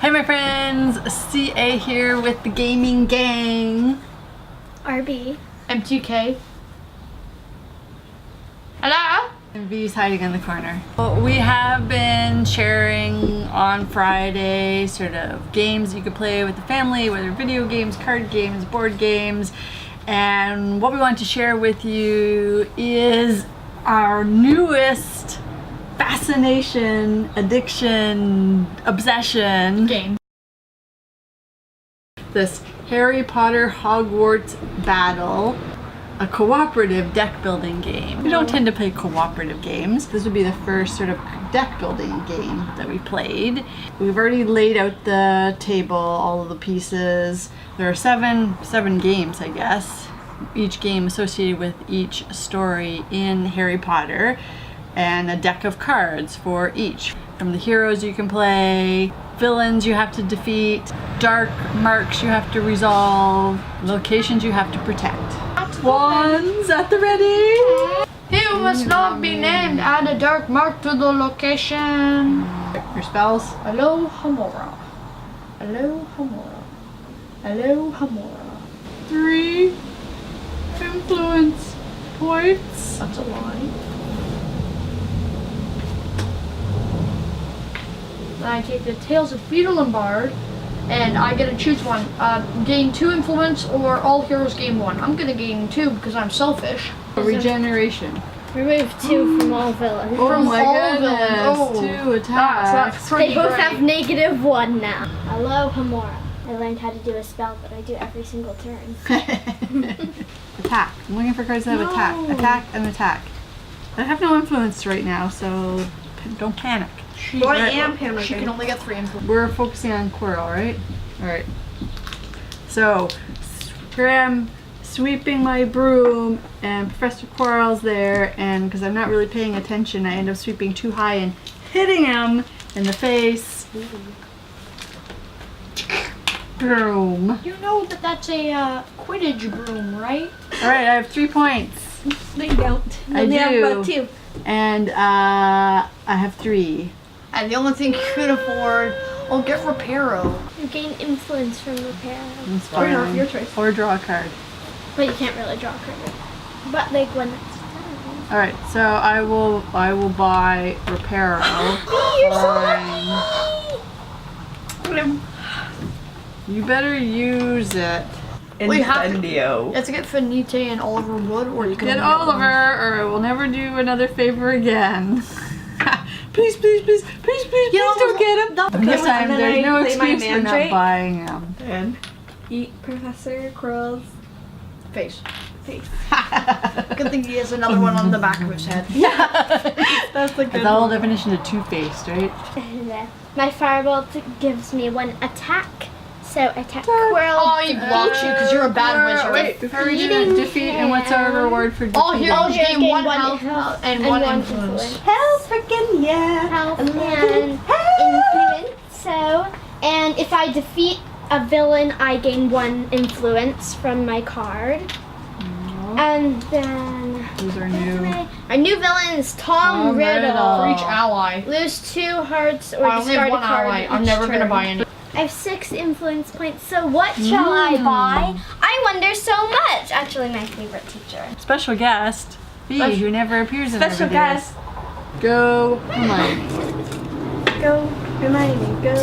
Hi my friends, CA here with the gaming gang. RB. MTK. Hello? And V's hiding in the corner. Well, we have been sharing on Friday sort of games you could play with the family, whether video games, card games, board games. And what we want to share with you is our newest fascination, addiction, obsession Game. This Harry Potter Hogwarts Battle, a cooperative deck building game. We don't tend to play cooperative games. This would be the first sort of deck building game that we played. We've already laid out the table, all of the pieces. There are seven games, I guess. Each game associated with each story in Harry Potter, and a deck of cards for each. From the heroes you can play, villains you have to defeat, dark marks you have to resolve, locations you have to protect. Wands at the ready! He who must not be named, add a dark mark to the location. Your spells. Hello, Hamora. Hello, Hamora. Hello, Hamora. 3 influence points. That's a lie. Then I take the Tales of Beetle and Bard, and I get to choose one. Gain 2 influence or all heroes gain 1. I'm gonna gain 2 because I'm selfish. Regeneration. Remove 2 from all villains. Oh From my all goodness, villains. 2 attacks. That's They pretty both great. have -1 now. Hello, Hamora. I learned how to do a spell that I do every single turn. Attack. I'm looking for cards that have attack. Attack and attack. I have no influence right now, so don't panic. Well, I Right. am panicking. She can only get 3 influence. We're focusing on Quirrell, right? Alright. So, here I am sweeping my broom, and Professor Quirrell's there, and because I'm not really paying attention, I end up sweeping too high and hitting him in the face. Broom. You know that that's a Quidditch broom, right? Alright, I have 3 points. No, you don't. I only have do. about 2. And I have 3. And the only thing you can afford, oh, get Reparo. You gain influence from repair. Inspiring. your choice. Or draw a card. But you can't really draw a card. But like when it's Alright, so I will buy Reparo. You're so Fine. You better use it. We have to, Incendio. let's get Finite and Oliver Wood, or you can Get only Oliver, or I will never do another favor again. Please, please, please, please, please, please don't get him. This time, then there's I no play my excuse for not mandrake. buying him. And eat Professor Quirrell's face. face. Good thing he has another one on the back of his head. That's the That's good the whole one. definition of two-faced, right? my firebolt gives me 1 attack. So attack Quirrell. Oh, he blocks you because you're a bad wizard. Wait, before we do that, defeat, and what's our reward for defeating? All heroes heroes gain gain 1 one health and 1 influence. Hell freaking yeah! Health and influence. So, and if I defeat a villain, I gain 1 influence from my card. And then Who's our new? our new villain is Tom Riddle. For each ally. Lose 2 hearts or I only discard have a 1 card ally. I'm each never gonna turn. buy any. I have 6 influence points, so what shall I buy? I wonder so much. Actually, my favorite teacher. Special guest, V, who never appears in our Special videos. guest. Go, Hermione. Go Hermione. Go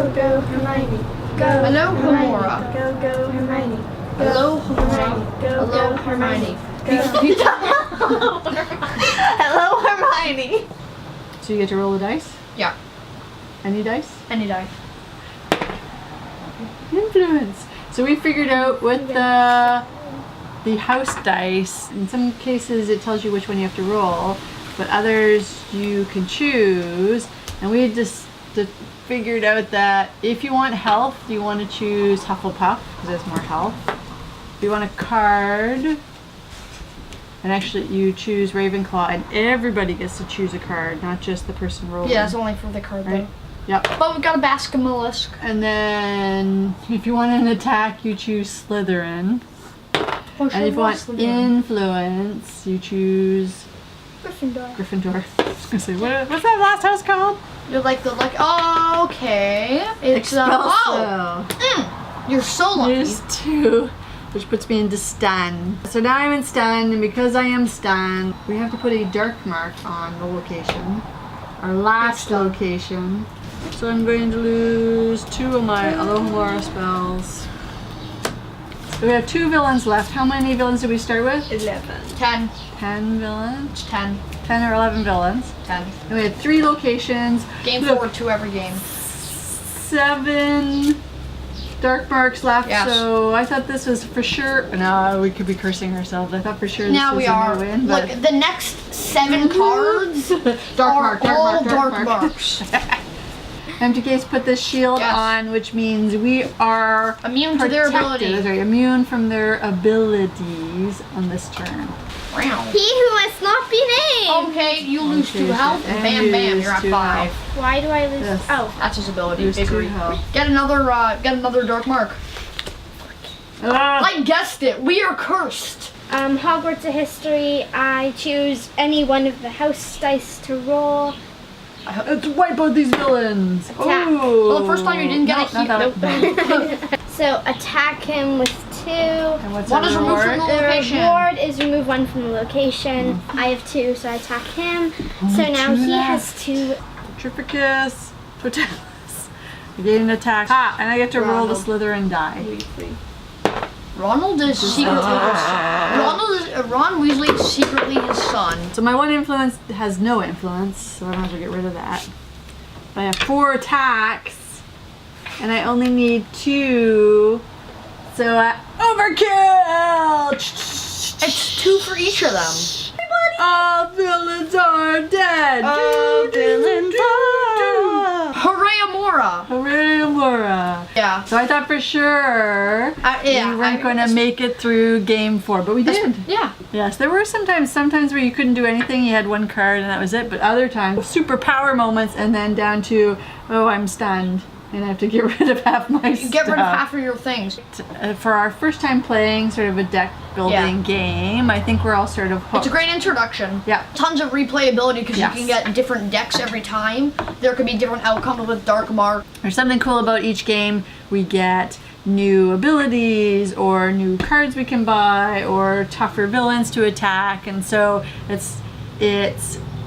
Hermione. Go Hello, Hermione. Hamora. Go Hermione. Hello, Hamora. Go Hello, Hermione. Hello Hermione. So you get to roll a dice? Yeah, Any dice? any die. Influence. So we figured out with the house dice, in some cases it tells you which one you have to roll, but others you can choose. And we just figured out that if you want health, you want to choose Hufflepuff because there's more health. If you want a card, and actually you choose Ravenclaw, and everybody gets to choose a card, not just the person rolling. Yeah, it's only for the card Right. though. Yep. But we've got a Basilisk. And then if you want an attack, you choose Slytherin. Oh, And if you want influence, you choose Gryffindor. Gryffindor. I was gonna say, what's that last house called? You're like the Oh, okay. It's you're so lucky. There's 2, which puts me into Stan. So now I'm in Stan, and because I am Stan, we have to put a dark mark on the location. Our last location. So I'm going to lose 2 of my Alohomora spells. So we have 2 villains left. How many villains did we start with? 11. 10. 10 villains? 10. 10 or 11 villains. 10. And we had 3 locations. Game 4 to every game. 7 dark marks left. Yes. So I thought this was for sure. No, we could be cursing ourselves. I thought for sure this Now was we a are. no-win. Look, the next 7 cards dark are mark. dark marks. MTK's put this shield Yes. on, which means we are Immune to their protected. ability. Sorry, immune from their abilities on this turn. Wow. He who must not be named. Okay, you lose 2 Okay, health. and Bam, you bam, lose you're at 2 5. health. Why do I lose? Yes. Oh. That's his ability. Lose 2 Victory. health. Get another dark mark. Ah! I guessed it. We are cursed. Hogwarts of History. I choose any one of the house dice to roll. Let's wipe out these villains. Attack. Oh. Well, the first time you didn't get Nope, a not that. Nope. So attack him with 2. And what's One the is removed from reward? the The location. reward is remove 1 from the location. I have 2, so I attack him. So now 2 he left. has 2. Trificus, Totalis. You get an attack. Ah, and I get to roll the Slytherin die. Ronald is secretly Ron Weasley is secretly his son. So my 1 influence has no influence, so I don't have to get rid of that. But I have 4 attacks, and I only need 2. So overkill! It's 2 for each of them. All villains are dead! All villains are. Hooray, Amora! Hooray, Laura! Yeah. So I thought for sure we weren't going to make it through game 4, but we did. Yeah. Yes, there were sometimes where you couldn't do anything. You had 1 card and that was it. But other times, super power moments, and then down to, oh, I'm stunned, and I have to get rid of half my stuff. Get rid of half of your things. For our first time playing sort of a deck building game, I think we're all sort of hooked. It's a great introduction. Yeah. Tons of replayability because Yes. you can get different decks every time. There could be different outcomes with Dark Mark. There's something cool about each game. We get new abilities or new cards we can buy or tougher villains to attack, and so it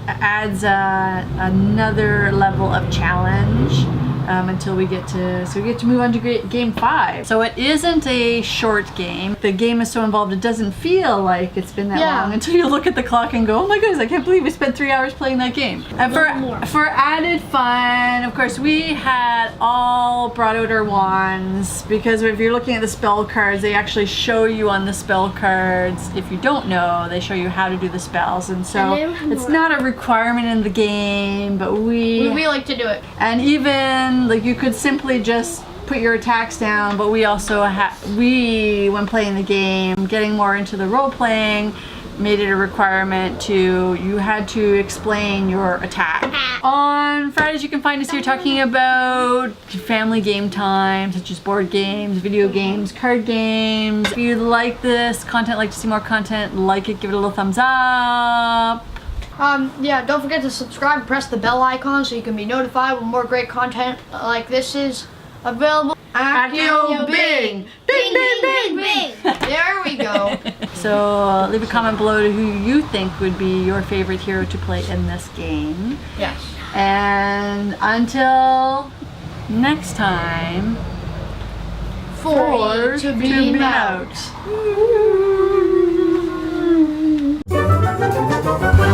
adds another level of challenge until we get to move on to game 5. So it isn't a short game. The game is so involved it doesn't feel like it's been that long until you look at the clock and go, oh my goodness, I can't believe we spent 3 hours playing that game. And for added fun, of course, we had all brought out our wands, because if you're looking at the spell cards, they actually show you on the spell cards. If you don't know, they show you how to do the spells, and so it's not a requirement in the game, but we like to do it. and even like you could simply just put your attacks down, but we also when playing the game, getting more into the role playing, made it a requirement you had to explain your attack. On Fridays you can find us here talking about family game time, such as board games, video games, card games. If you like this content, like to see more content, like it, give it a little thumbs up. Yeah, don't forget to subscribe and press the bell icon so you can be notified when more great content like this is available. Accio Bing! Bing, bing, bing, bing. There we go. So leave a comment below to who you think would be your favorite hero to play in this game. Yes. And until next time, Four to beam out. out.